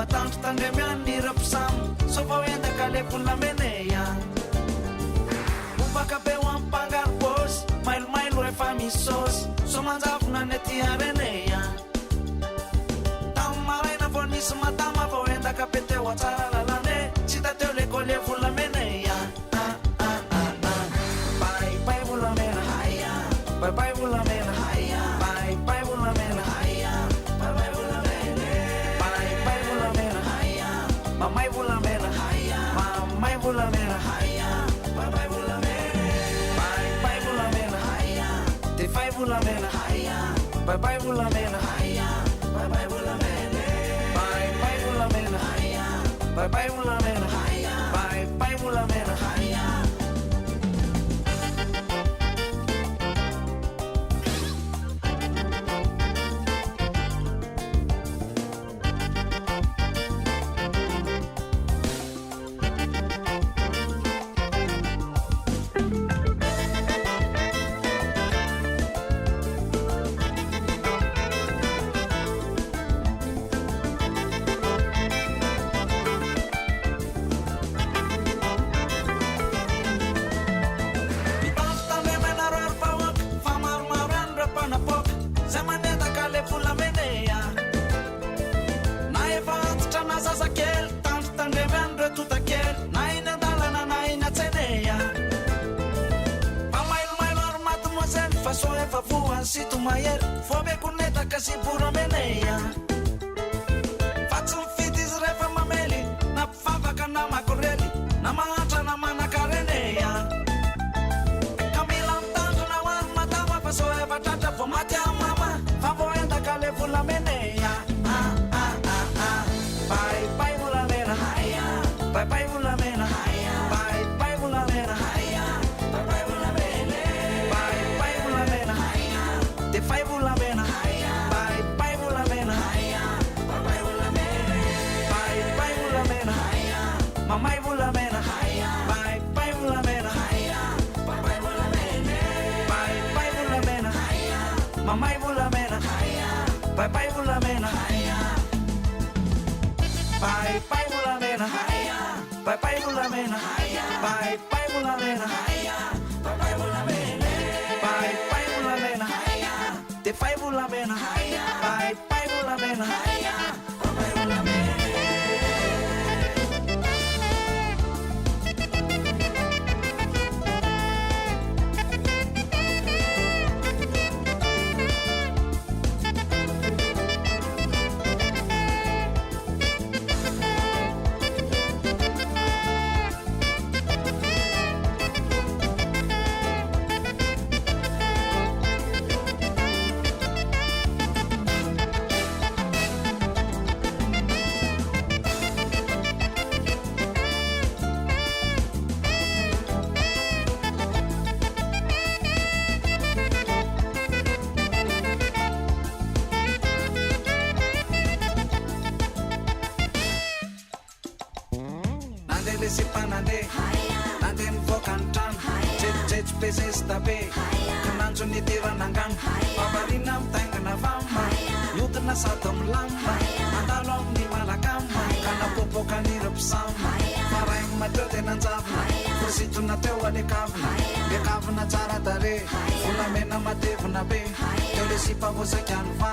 matandro tandremiany rapsamo sofaoendaka le volameneya ubakabeo ampangarpos mailomailo efa misos somanjavona ny atiareneya tamaraina vo nisy matama vaoendaka peteo atsara lalane tsy tateo lekole volameneya bye volamena haya bye volamena haya bye volamena haya bye volamena bye volamena haya mamai volamena haya mamai volamena haya bye volamena bye volamena haya te fai volamena haya bye volamena haya bye volamena bye volamena haya bye volamena haya bye volamena haya Sito mayer fobe kuneta kasi pura meneya fatsun fitis refa mameli na fava kana makoreli na mahata na manakareneya kamila mtanto na wan matama pasoe batata fomate mama favoenda kale fula meneya bye volamena haya bye volamena haya bye volamena haya bye volamena bye volamena haya te fai volamena haya bye volamena haya bye volamena bye volamena haya mamai volamena haya bye volamena haya bye volamena bye volamena haya mamai volamena haya bye volamena haya bye volamena haya bye volamena haya bye volamena haya bye volamena bye volamena haya te fai volamena haya bye volamena haya bye volamena Pezestabe kananjo ni tiranangan pabarina mtangana fama yutna satom lamba andalom ni malakam kana popoka ni rapsam farai madote nanjavna fusituna tewa de kavna tsara tare fulamena matevna be tole sipa vosa kanva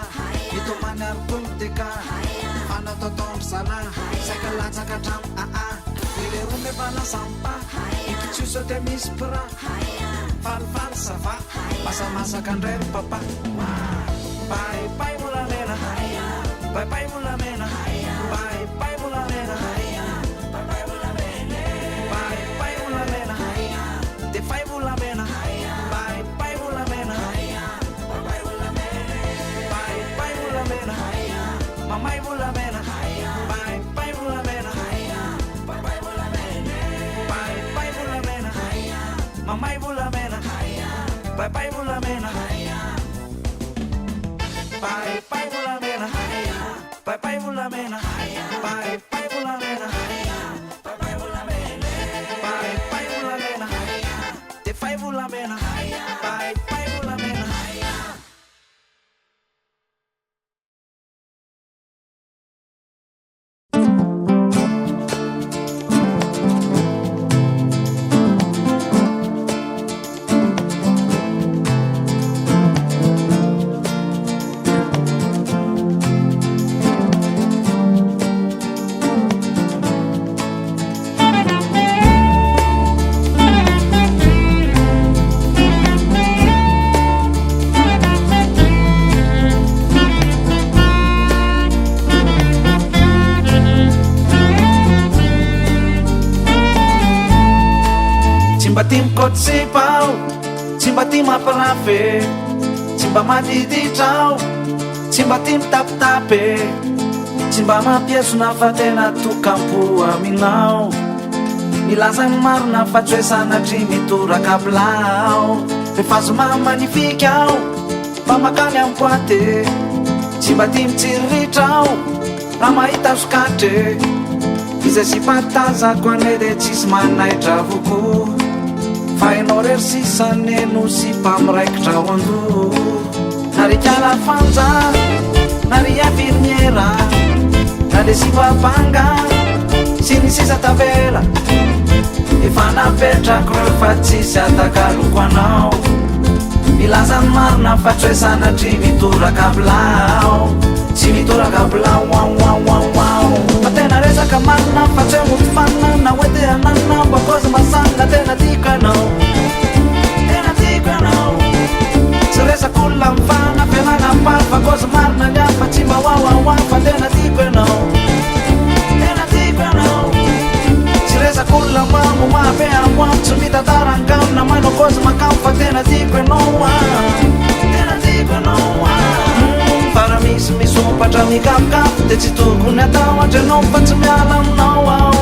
ito manar kumtika ana totom sana sakala tsakatam ile rume bala sampa itu chuso te mispra fal safa masa kan rel papa bye volamena haya bye volamena haya bye volamena haya bye volamena bye volamena haya te fai volamena haya bye volamena haya bye volamena bye volamena haya mamai volamena haya bye volamena haya bye volamena bye volamena haya mamai volamena haya bye volamena haya bye volamena haya bye volamena haya bye volamena haya bye volamena bye volamena haya te fai volamena haya bye volamena haya mba tia mikotsipao tsy mba tia mampirafe tsy mba madiditrao tsy mba tia mitapitape tsy mba mampiesona fa tena tokampo aminao milazany marina fa tsy hoe sanatry mitoraka bilao rehefa zoma manifika ao mba makany amboate tsy mba tia mitsiriritrao raha mahita sokatre izay sy patazako ane de tsisy manaitra avoko fa enao rery sisaneno sy mpamiraikitra ao ando narikala fanja nary afiriniera na de sy babanga sy ny sisa tavela efa napetrako reo fa tsisy atakaloko anao milazany marina fa tsy hoe sanatry mitoraka bilao tsy mitoraka bilao wawawawao fa tena resaka marina fa tsy hoe motifanina na hoe te hananina mba kozy masanga tena tiako anao tena tiako anao tsy resak'olona mifana fialana paly fa kozy marina ny afa tsy mba wawawa fa tena tiako anao tena tiako anao tsy resak'olona mambo mabe amoamo tsy mitantarankamina maino kozy makamo fa tena tiako anao tena tiako anao fara misy misopatra mikapokafo de tsy tokony atao atranao fa tsy miala aminao ao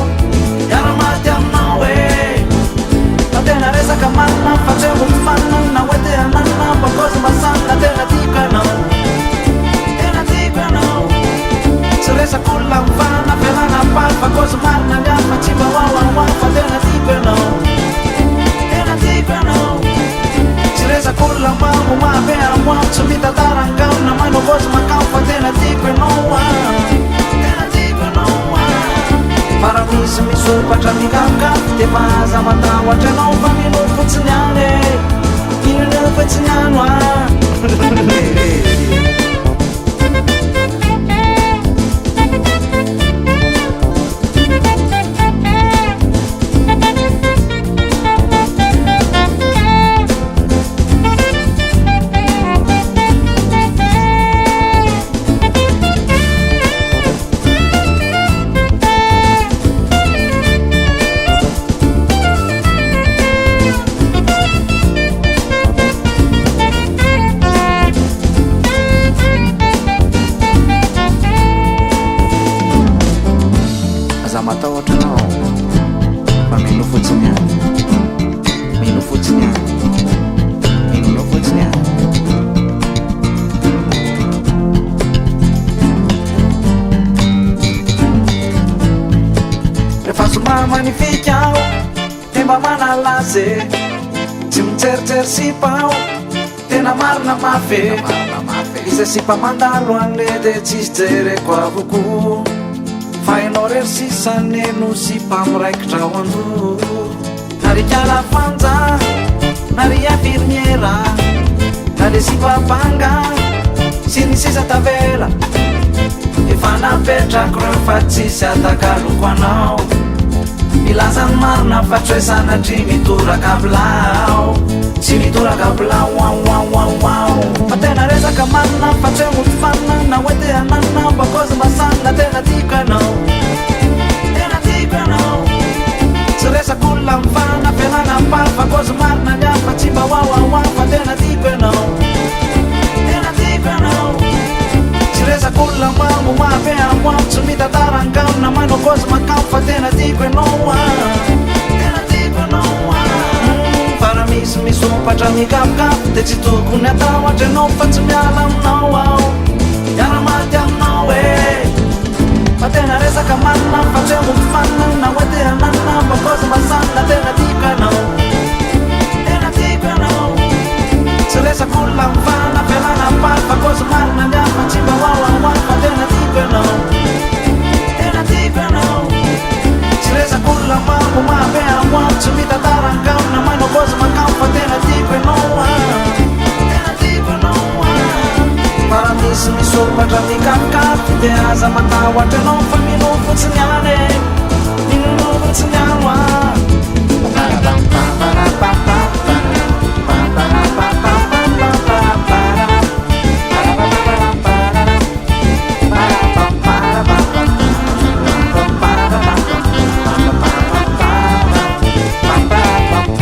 miara-maty aminao fa tena resaka marina fa tsy hoe motifanina na hoe te hananina mba kozy masanga tena tiako anao tena tiako anao tsy resak'olona mifana fialana paly fa kozy marina ny afa tsy mba wawawa fa tena tiako anao tena tiako anao tsy resak'olona mambo mabe amoamo tsy mitantarankamina maino kozy makamo fa tena tiako anao tena tiako anao fara misy misopatra mikapokafo de mahaza matahotra anao fa mino fotsiny any minoneo fotsiny ano magnifica temba manalaze tsy mitseritery sipao tena marina mafe izay sipa mandalo anle de tsisy jereko avoko fa enao rery sisaneno sipa miraikitra ao ando narikala fanja nary afiriniera na le sipabanga sy ny sisa tavela efa napetrako reo fa tsisy atakaloko anao milazany marina fa tsy hoe sanatry mitoraka bilao tsy mitoraka bilao wawawawao fa tena resaka marina fa tsy hoe motifanina na hoe te hananina mba kozy masanga tena tiako anao tena tiako anao tsy resak'olona mifana fialana paly fa kozy marina ny afa tsy mba wawawa fa tena tiako anao tena tiako anao tsy resak'olona mambo mabe amoamo tsy mitantarankamina maino kozy makamo fa tena tiako anao tena tiako anao fara misy misopatra mikapokafo de tsy tokony atao atranao fa tsy miala aminao ao miara-maty aminao fa tena resaka marina fa tsy hoe motifanina na hoe te hananina mba kozy masanga tena tiako anao tena tiako anao tsy resak'olona mifana fialana paly fa kozy marina ny afa tsy mba wawawa fa tena tiako anao tena tiako anao tsy resak'olona mambo mabe amoamo tsy mitantarankamina maino kozy makamo fa tena tiako anao tena tiako anao fara misy misopatra mikapokafo de aza matahotra anao fa mino fotsiny any mino fotsiny ano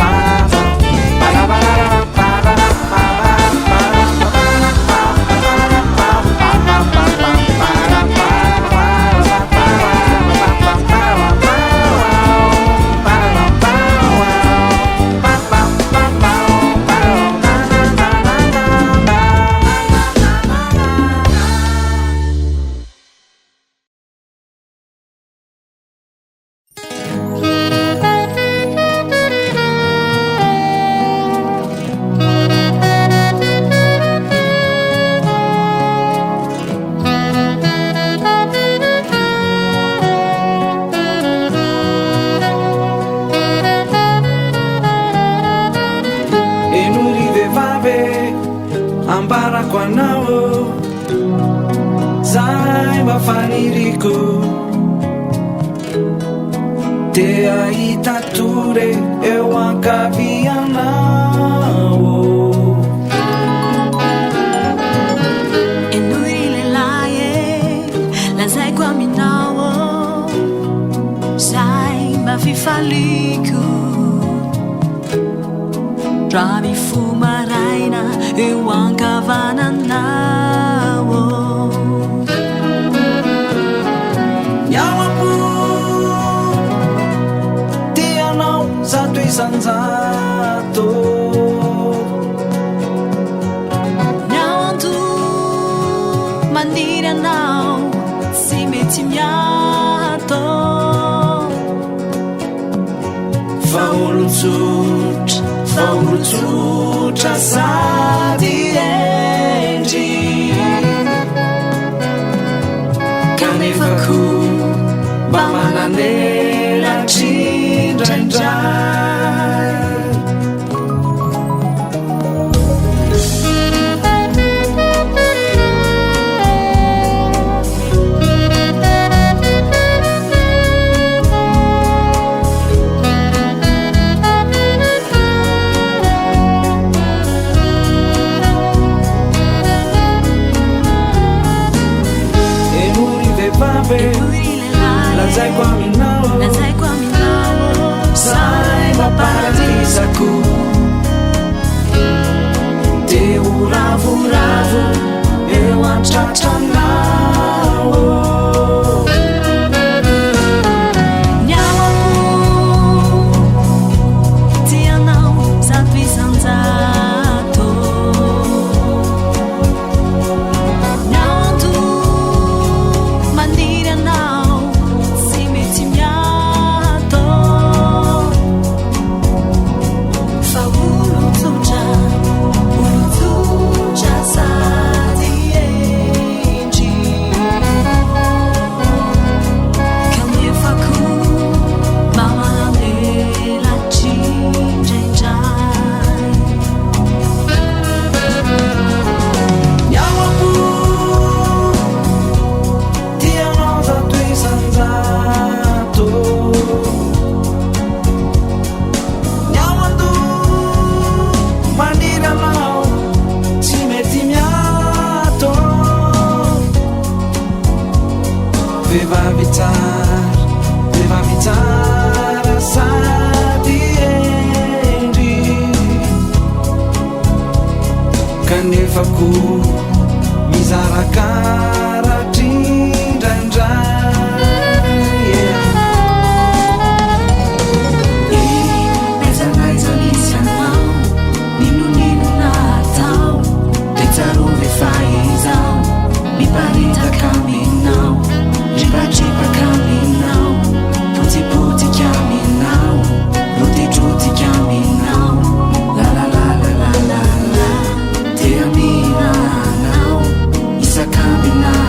Bye. ambarako anao zay mafaniriko dia hita tore eo ankavianao enuri lelaye lazaiko aminao zay mafifaliko raha mifomaraina eo ankavananao Yawapu tianao zato isanjato Nyawantu maniry anao tsy mety miato faolotsotra sady endry kanefako mba manan'elatry indraindray lazaiko aminao zay maparadisako dia oravoravo eo antratranao Nyawantu tianao zato isanjato Nyawantu maniry anao tsy mety miato fa olotsotra sady endry kanefako mba manan'elatry indraindray Yawapu tianao zato isanjato Nyawantu maniry anao tsy mety miato vehivavy tsara sady endry kanefako mizarakaratry indraindray naizanaiza misy anao ninonino natao dia tsarovy fa izao miparitaka aminao ripatripaka aminao potipotika aminao rotitrotika aminao lalalalalala dia aminanao isaka aminao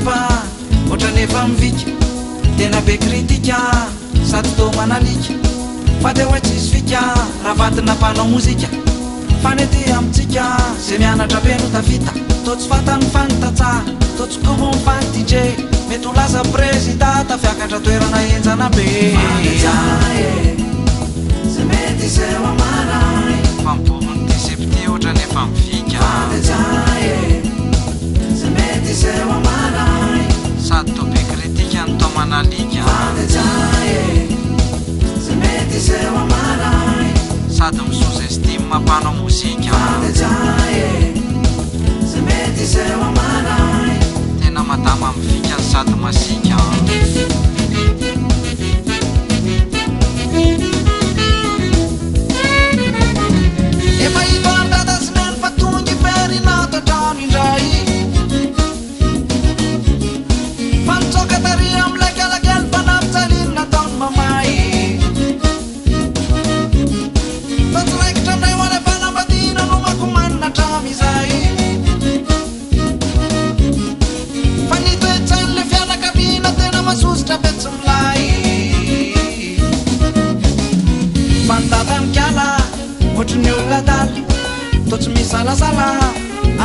fa ohatranefa mivika tena be kritika sady to manalika fa te hoe tsisy fika raha vatina mpanao mozika fanety amitsika zay mianatra be no tavita to tsy fatany fanitatsaha to tsy kobo mifanitije mety ho lasa prezida tafiakatra toerana enjana be zay mety zay ho amaray fampomony disepti ohatranefa mivika zay mety zay ho amaray sady to be kritika ny to manalika zay mety zay ho amaray sady misoza estime mampanao mozika zay mety zay ho amaray tena madama mivika sady masika efa hito andradasineny fa tongy ferinao totrano indray fa mitsoka tary amilay kelakely mpanampijaliny nataony mamay totsiraikitra aminay ho any fanambadiana no makomanina tramizay fa nitoetsany le fianakaviana tena masositra betsy milay fandatamikala ohatrany olona dala to tsy misalasala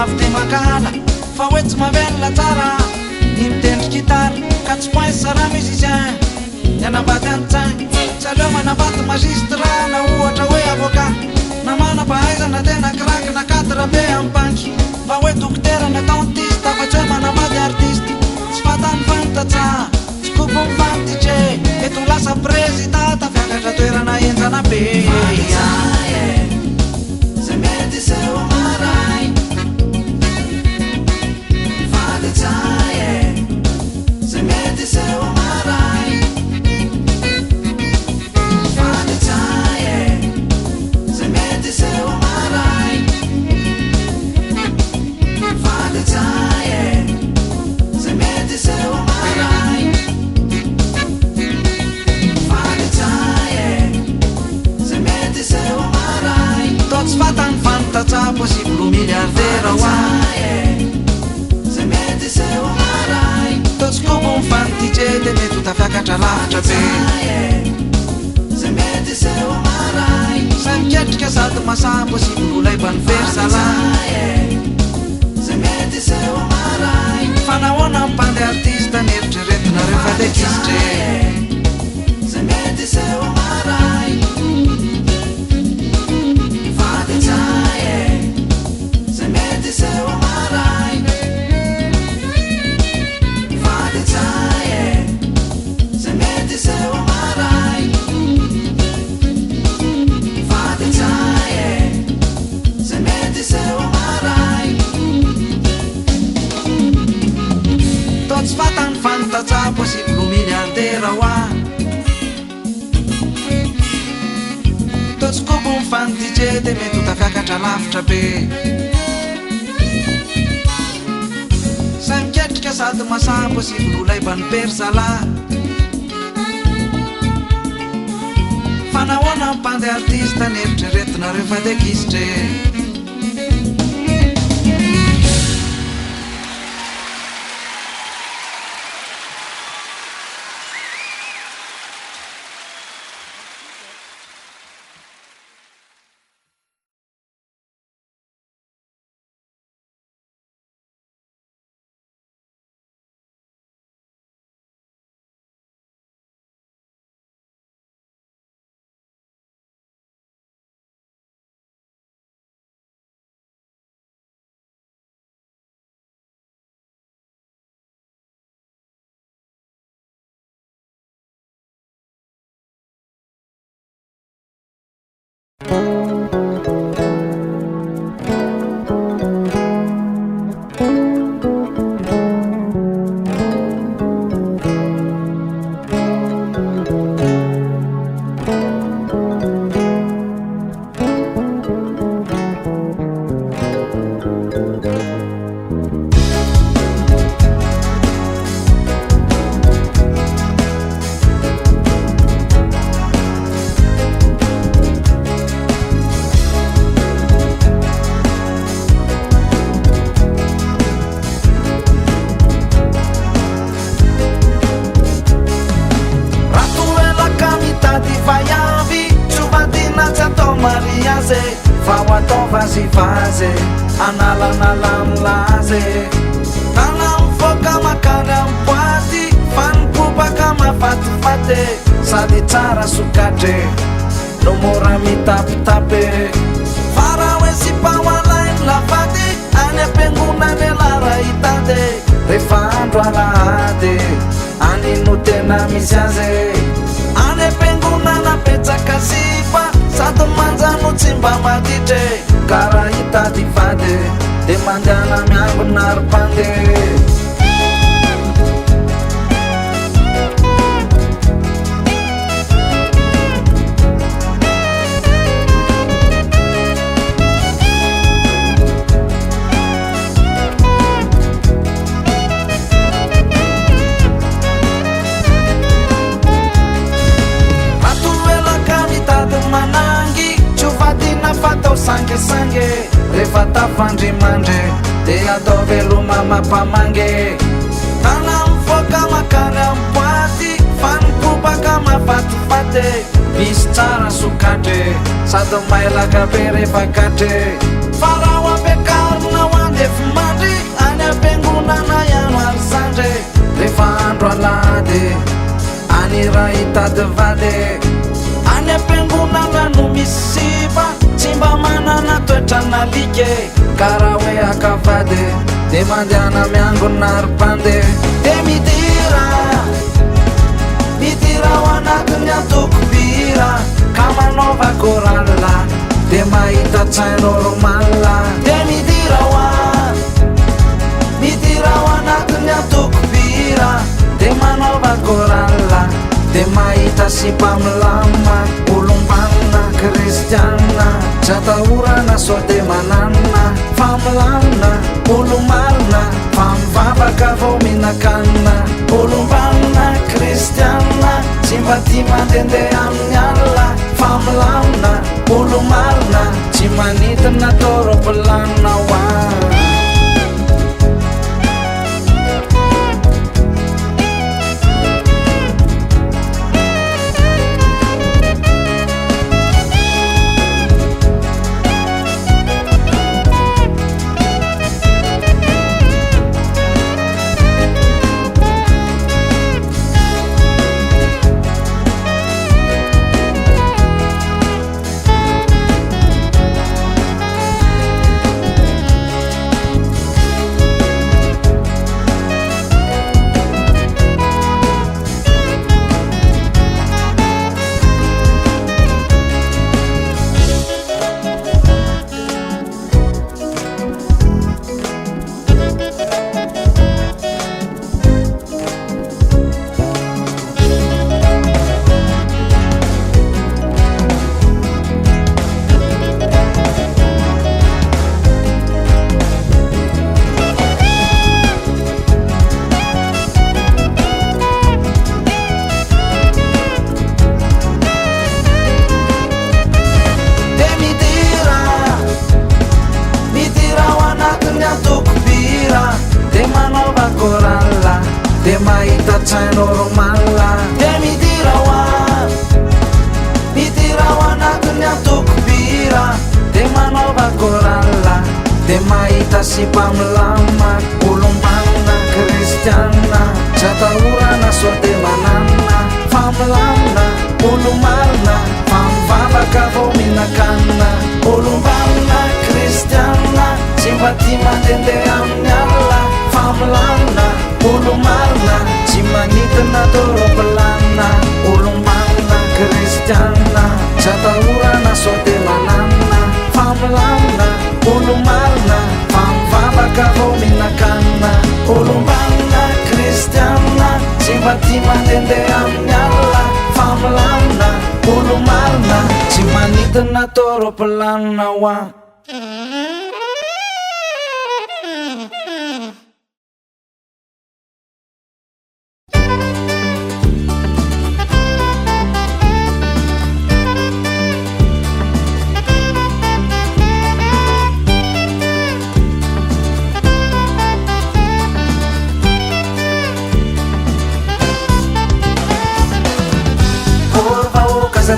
avy te makahala fa hoe tsy mavelona tsara ny mitendry gitara ka tsy poince sara musicien nianambady antsagny tsy aleo manambady magistra na ohatra hoe avocat na mana-pahaizana tena kiraky na cadre be amin'ny banky fa hoe dokotera na dentiste fa tsy hoe manambady artiste tsy fatany fanitatsaha tsy kobo mifanitije eto lasa prezida tafiakatra toerana enjana be zay mety zay ho amaray faditsaye zay mety zay ho amaray faditsaye zay mety zay ho amaray faditsaye zay mety zay ho amaray faditsaye zay mety zay ho amaray to tsy fatany fanitatsaha possible ho milliardaire oaye zay mety zay ho amaray to tsy kobo mifanitije te mety ho tafiakatra lavitra be zay mety zay ho amaray zay miketrika sady masaha possible ho laibany versala zay mety zay ho amaray fa nahoana mipande artiste neritreretina rehefa dekisitre zay mety zay ho amaray faditsaye zay mety zay ho amaray faditsaye zay mety zay ho amaray faditsaye zay mety zay ho amaray to tsy fatany fanitatsaha possible ho milliardaire oa to tsy kobo mifanitije te mety ho tafiakatra lavitra be zay miketrika sady masaha possible ho laibany berzala fa nahoana mipande artiste neritreretina rehefa dekisitre vazivazy analanalanilazy nana mifoka makany amboaty fanipobaka mafatifaty sady tsara sokatre no mora mitapitape fara hoe sipahoalainy lafaty any ampiangonany lara hitady rehefa andro alahady any no tena misy azy any ampiangonana petsaka sipa sady manjano tsy mba maditry kara hitady vady de mandiana miambona ry-pande sangesange rehefa tafandrimandre de atao veloma mampamange tana mifoka makany amboaty fanipobaka mafatifaty misy tsara sokatre sady mailaka be rehefa katre farao ampiakarina ho andefi mandry any ampiangonana iano ary sandre rehefa andro alady any raha hitady vady any ampiangonana no misy sipa tsy mba manana toetra nalike kara hoe akavady de mandiana miangona ry-pande de midira ho anatiny atokobira ka manaova korala de mahita tsain normal de midira ho anatiny atokobira de manaova korala de mahita sipamilama olombanina kristiana zatahorana so de manana familana olomarina famivavaka vao minakanina olombanina kristiana tsy mba ty mandendeha amin'ny alina familana olomarina tsy manitina toropilanina hoa sipamilama olombana kristiana zatahorana so de manana familana olomarina famivavaka vao minakanina olombana kristiana tsy mba ty mandendeha amin'ny alina familana olomarina tsy manitina toropilanina olombana kristiana zatahorana so de manana familana olomarina famivavaka vao minakanina olombana kristiana tsy mba ty mandendeha amin'ny alina familana olomarina tsy manitina toropilanina hoa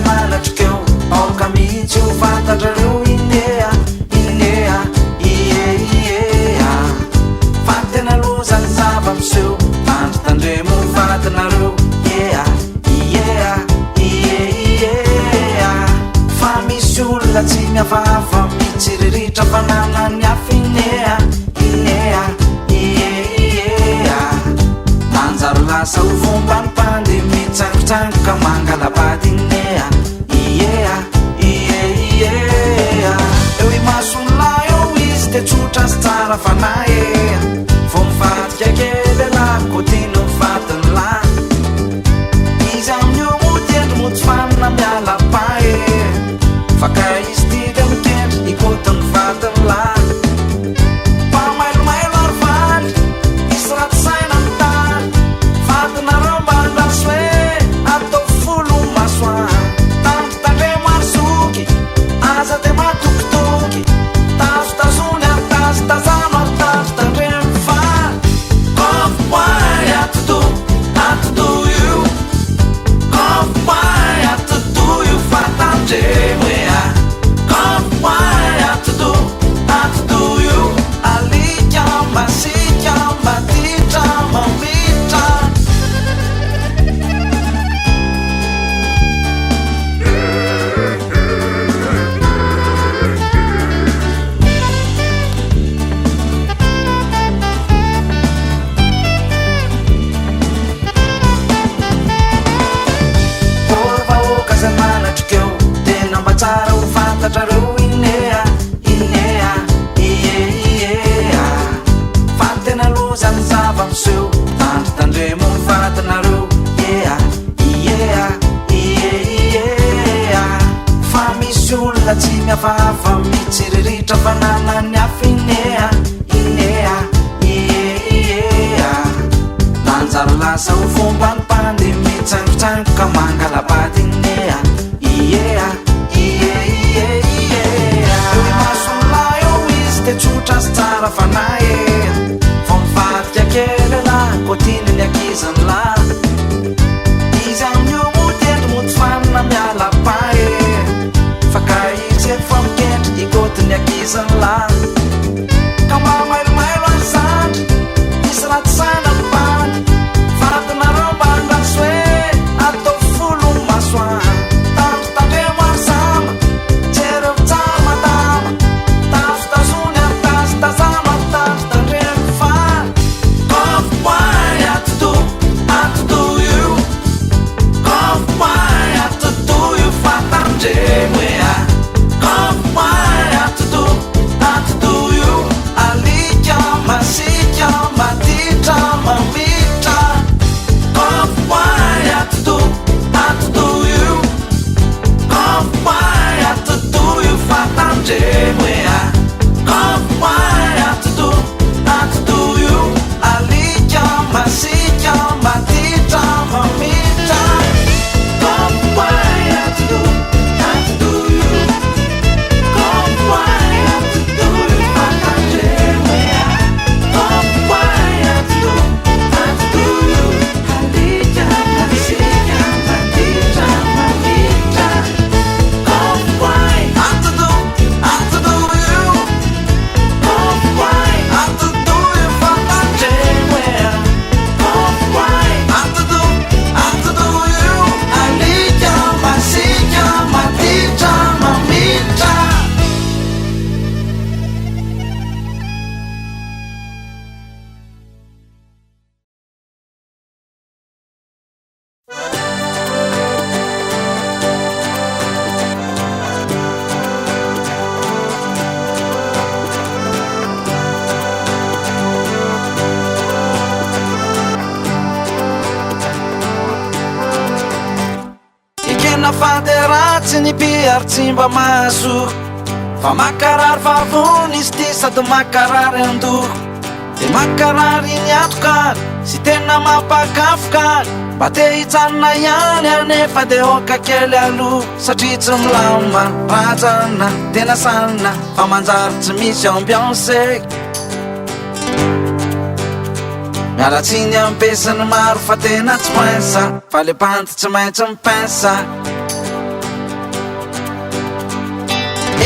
Manatokeo aoka mihitsy ho fantatrareo indea lasa ho fombanipande mitsangotsangoko mangalabadinea iea ieiea eo i masonla eo izy de tsotra sy tsara fanaea vo mivadika kely alako tiano mivadiny la izy amin'io motendry motsy fanina mialapae fa ka izy tika mikendry ikotiny mivadiny la pamailomailo ary valy isy raty saina ny tany vadinareo mbandrasy hoe atao folo masoany tandro tandremo ary zoky aza de matokitoky tazotazony ary tazotazano ary tazo tandremo fa kofpoay atodo atodo io kofpoay atodo io fa tandremo ea kofpoay atodo atodo io alika masika matitra mamitra vahoaka zay manatrikeo tena mba tsara ho fantatrareo inea inea ieiea fa tena lozany zava miseho tandro tandremo mivatinareo ea iea ieiea fa misy olona tsy mihafahafa mitsiriritra fananany hafa inea inea ieiea nanjary lasa ho fombanipande mitsangotsangoko mangalabadinea iea ieieiea masonla eo izy de tsotra sy tsara fanaea vo mivadika kely alako tiany akizany la izy amin'io motendry motsy fanina mialapae fa ka izy efa mikendry ikotiny akizany la ka mamailomailo any zandry isy raty saina ny bany vadinareo mbandrasy hoe atao folo masoany tandro tandremo ary zama jereo tsara madama tazotazony ary tazotazano ary tazo tandremo fa kofpoay atodo atodo io kofpoay atodo io fa tandremo ea kofpoay atodo atodo io alika masika matitra mamitra kofpoay atodo atodo io kofpoay atodo io fa tandremo ea kofpoay atodo atodo io alika masika matitra mamitra kofpoay atodo atodo io kofpoay atodo io fa tandremo ea kofpoay atodo atodo io alika masika matitra mamitra kofpoay atodo atodo io kofpoay atodo io fa tandremo ea kofpoay atodo atodo io alika masika matitra mamitra ikena fanteratsy ny piary tsy mba mahazo fa makarary vavony izy ty sady makarary andoko de makarary iny atokary sy tena mampakafokary mba te hitsanina ihany anefa de oka kely aloha satria tsy milama rajana tena sanina fa manjary tsy misy ambiance mialatsiny ampesany maro fa tena tsy pensa fa le panty tsy maintsy mipensa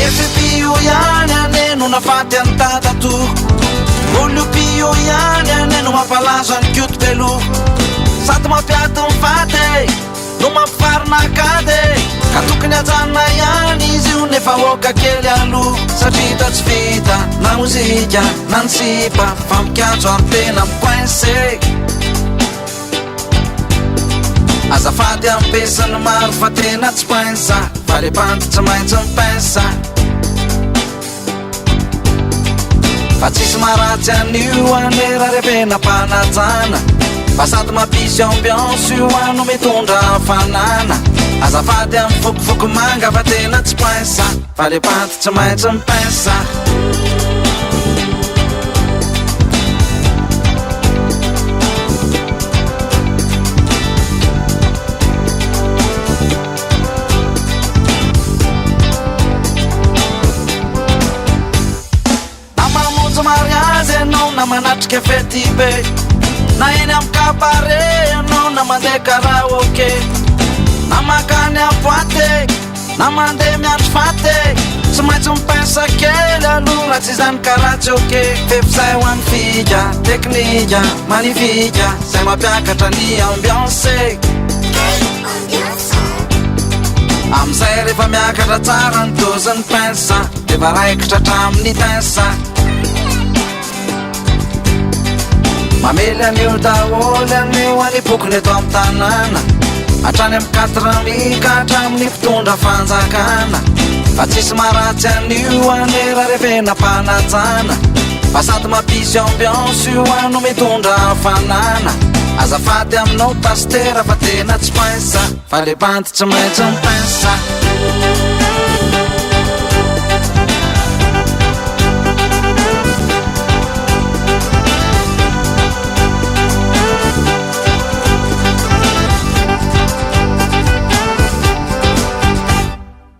efepio ihany aneno nafaty any tatatoko olopio ihany aneno mampalazo any kiotobelo sady mampiaty mifate no mampifarinakady ka tokony ajanona ihany izy io nefa oka kely aloha satria ta tsy vita na mozika na ny sipa fa mikatso ary tena mipense azafady ampesany maro fa tena tsy painsa fa le panty tsy maintsy mipainsa fa tsisy maratsy anio anera revenam-panajana fa sady mampisy ambiance io ano mitondra fanana azafady amy fokofoky manga fa tena tsy painsa fa le panty tsy maintsy mipainsa mariage anao na manatrika fety be na eny amy kabare anao na mandeha karaoke na makany amboate na mandeha miandro fate tsy maintsy mipainsa kely aloha raha tsy zany karatsy oke fefizay ho an'ny fika teknika manifika zay mampiakatra ny ambiance amizay rehefa miakatra tsara ny doziny painsa defa raikitra hatramin'ny tainsa mamely anio daholy anio anipokony eto amy tanàna hatrany amy 4 ka hatramin'ny mpitondra fanjakana fa tsisy maratsy anio anera revenam-panajana fa sady mampisy ambiance io ano mitondra fanana azafady aminao pastera fa tena tsy painsa fa le panty tsy maintsy mipainsa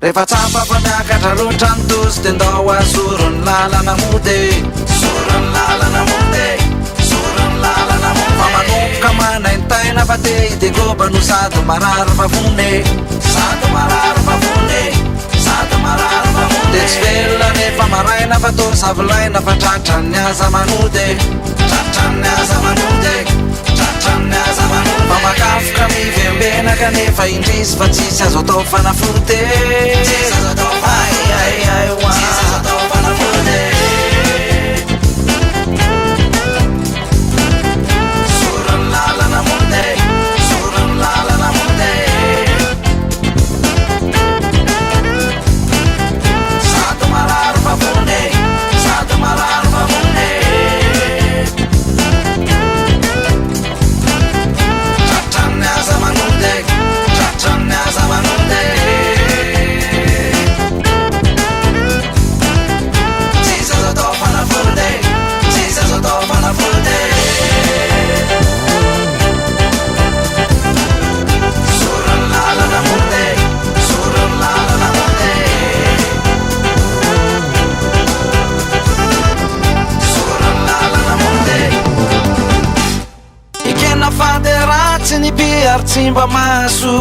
rehefa tsapa fa miakatra loatra ny dozy de ndao azorony lalana mode zorony lalana mode zorony lalana mode fa manomboka manaintaina fa te hidegoba no sady marary vavone sady marary vavone sady marary vavone de tsy velona nefa maraina fa to savilaina fa tratrany aza manode tratrany aza manode tratrany aza manode fa makafoka mivembenaka nefa indrisy fa tsisy azo atao fanafody tsisy azo atao tsisy azo atao fanafody zorony lalana monde zorony lalana monde sady marary vavone sady marary vavone tratrany aza manode tratrany aza manode tsisy azo atao fanafody tsisy azo atao fanafody zorony lalana monde zorony lalana monde zorony lalana monde ekena fady ratsy ny piary tsy mba maso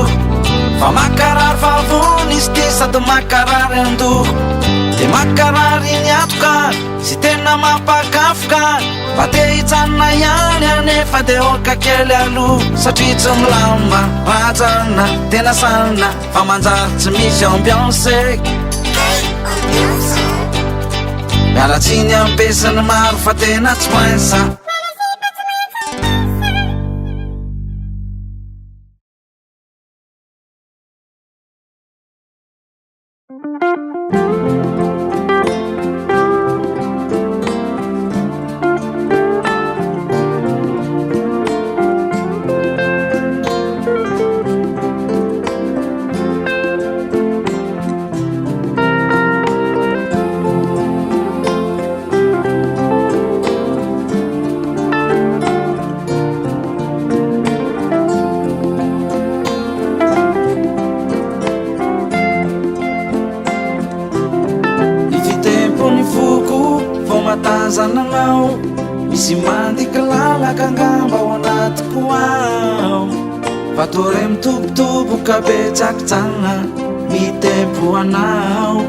fa makarary favony izy ty sady makarary andoho de makarary ny atoka sy tena mampakafoka fa te hitsanina ihany anefa de oka kely aloha satria tsy milamba rajana tena sanina fa manjary tsy misy ambiance mialatsiny ampesany maro fa tena tsy painsa zananao misy mandika lalaka angamba ao anatiko ao fa tore mitobotoboka betsakitsana mitempo anao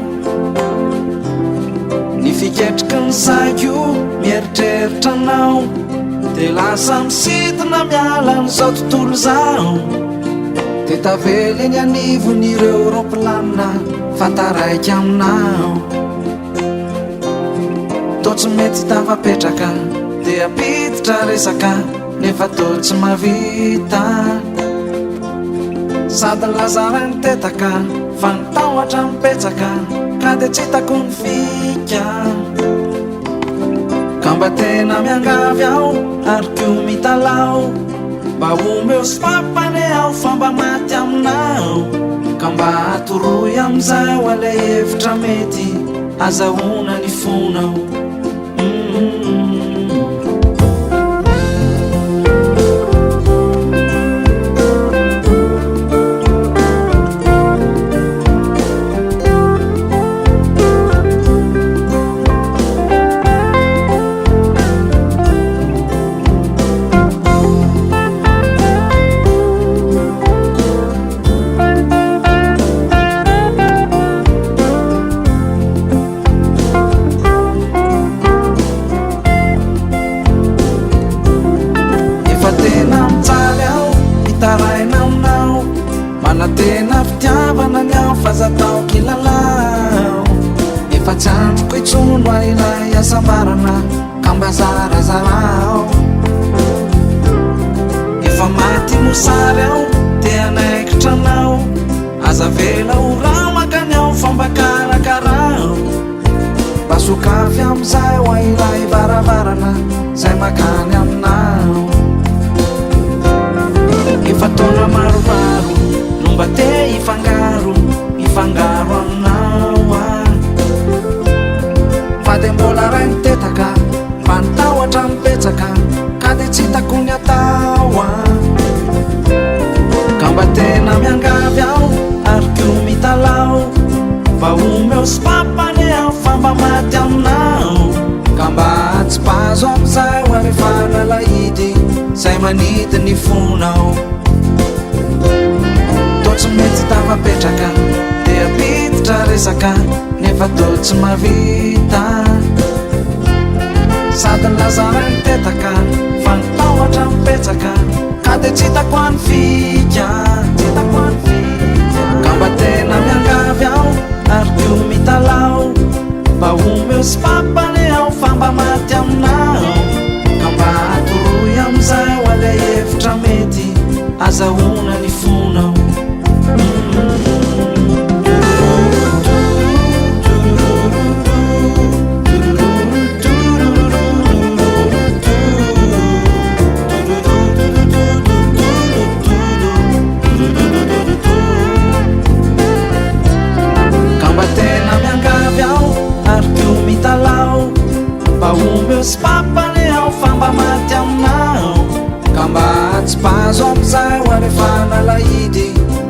ny fiketriky ny saiko mieritreritra anao de lasa misidina miala n'izao tontolo zao de tavely eny anivon'ireo roplanina fantaraiky aminao tsy mety tafapetraka de apiditra resaka nefa to tsy mavita sady lazara ny tetaka fa nitahoatra mipetsaka ka dia tsy hitako ny fika ka mba tena miangavy aho ary kio mitalao mba omeo sy papane aho fa mba maty aminao ka mba atoroy amizay ho alay hevitra mety azahoana ny fonao tena fitiavana ny aho fa zatao kilalao efa tsy androko itsono ailay asambarana ka mba zarazarao efa maty mosary aho dia naikitranao aza vela ho raha makany aho fa mba karakarao mba sokafy amizay ho ailay baravarana zay makany aminao efa taona maromaro mba te ifangaro aminao fa dia mbola ray nitetaka fa nitahoatra mipetsaka ka dia tsy hitako ny atao ka mba tena miangavy aho ary kio mitalao mba omeo sy papane aho fa mba maty aminao ka mba tsy pazo amizay ho arefa nalahidy zay manidy ny fonao tsy mety tafapetraka dia piditra resaka nefa to tsy mavita sady lazara ny tetaka fa nitahoatra mipetsaka ka dia tsy hitako any fika ka mba tena miangavy aho ary kio mitalao mba omeo sy papane aho fa mba maty aminao ka mba atoroy amizay ho alay hevitra mety azahoana ny fonao sy papane aho fa mba maty aminao ka mba tsy pazo amizay ho arefa nalahidy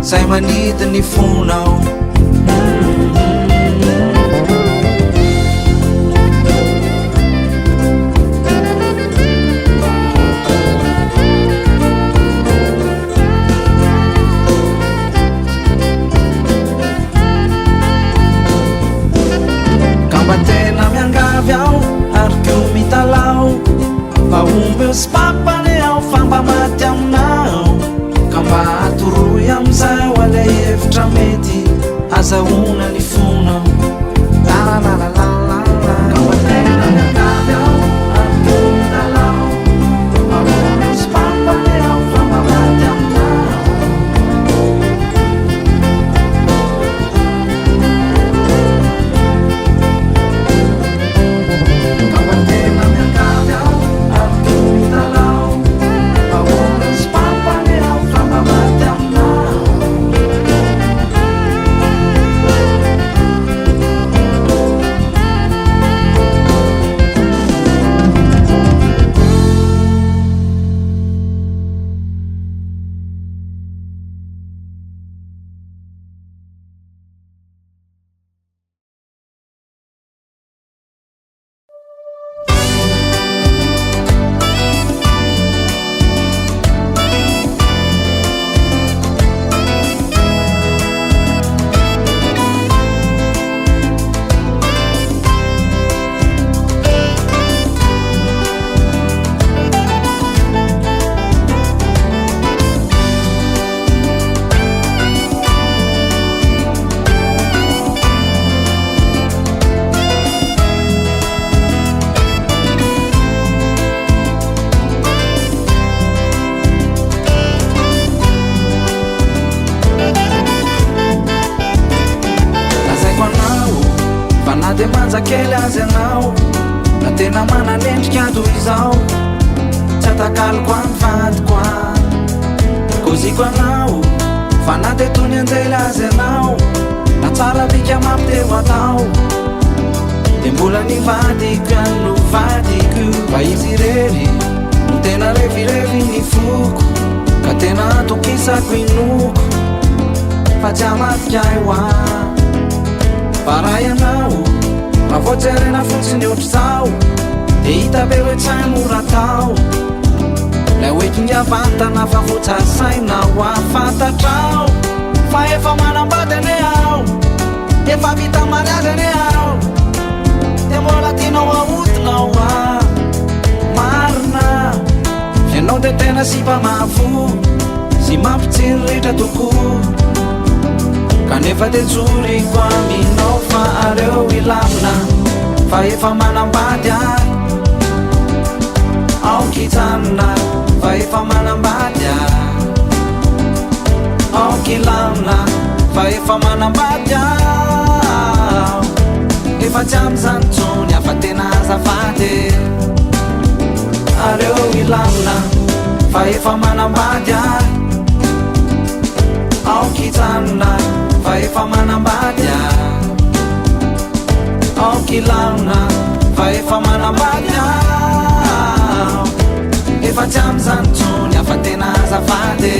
zay manidy ny fonao ka mba tena miangavy aho ary kio mitalao mba omeo sy papane aho fa mba maty aminao ka mba atoroy amizay ho alay hevitra mety manjakely azy anao na tena mananendrika toy izao tsy atakaloko any vadiko a koziko anao fa natetony anjely azy anao na tsara bika mampiteo atao de mbola nivadiko ano vadiko fa izy rery no tena revirevy ny foko ka tena atokisako inoko fa tsy amatikay hoa fa raha ianao raha voajerena fotsiny ohatry zao de hita be hoe tsay mora tao lay oetingy avantana fa votsasaina ho afatatrao fa efa manambady ane ao efa vita mariazy ane ao de mbola tianao aotinao a marina fianao de tena sy mpamavo sy mampitsiriritra tokoa kanefa de tsoriko aminao fa areo ilamina fa efa manambady a aokitsanina fa efa manambady a aokilamina fa efa manambady a efa tsy am'zany tsony afa tena azafady areo ilamina fa efa manambady a aokitsanina fa efa manambady a aokilamina fa efa manambady a efa tsy am'zany tsony afa tena azafady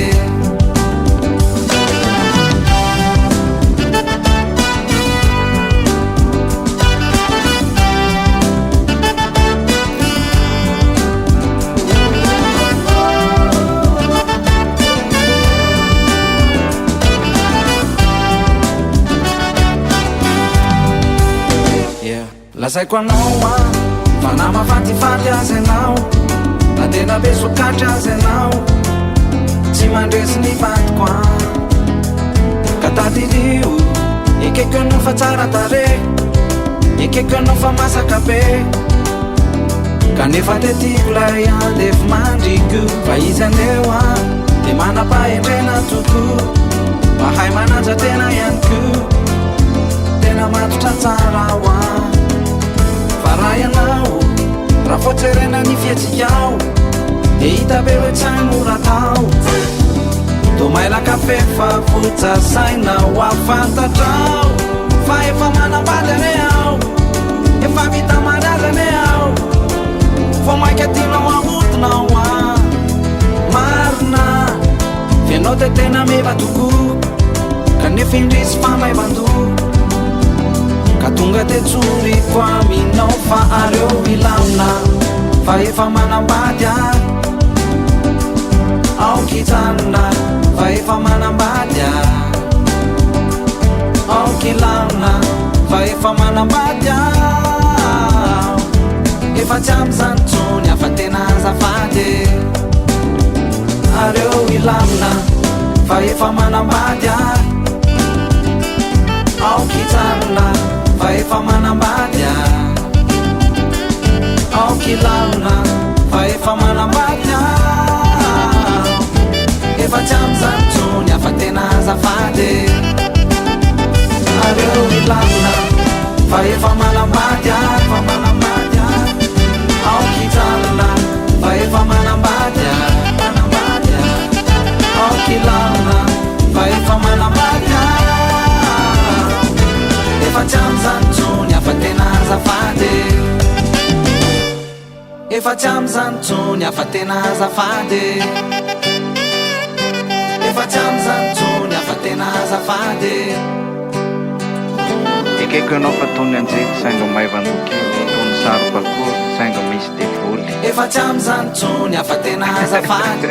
lazaiko anao a fa namafatyfaty azy anao na tena be sokatry azy anao tsy mandresy ny vadiko a ka tatyrio ekeko anao fa tsara tare ekeko anao fa masaka be kanefa tetiko lay andefy mandriko fa izy andeo a de manapahendrena toko mahay mananja tena ihany ko tena matotra tsara ho a fa raha ianao raha voatserena ny fiatsikao de hita be hoe tsay mora tao to mailaka fe fa votsasaina ho afatatrao fa efa manambady ane ao efa vita mariazy ane ao fa maika tianao aotinao a marina fianao de tena meva tokoa kanefa indrisy famaivandoa ka tonga te tsoriko aminao fa areo ilamina fa efa manambady a aokitsanina fa efa manambady a aokilamina fa efa manambady a efa tsy am'zany tsony afa tena azafady areo ilamina fa efa manambady a aokitsanina fa efa manambady a aokilamina fa efa manambady a efa tsy am'zany tsony afa tena azafady areo ilamina fa efa manambady a fa manambady a aokitsanina fa efa manambady a manambady a aokilamina fa efa manambady a efa tsy am'zany tsony afa tena azafady efa tsy am'zany tsony afa tena azafady efa tsy am'zany tsony afa tena azafady ekeko anao fa tony anjery saingo maivandoky tony sarobakory saingo misy devoly efa tsy am'zany tsony afa tena azafady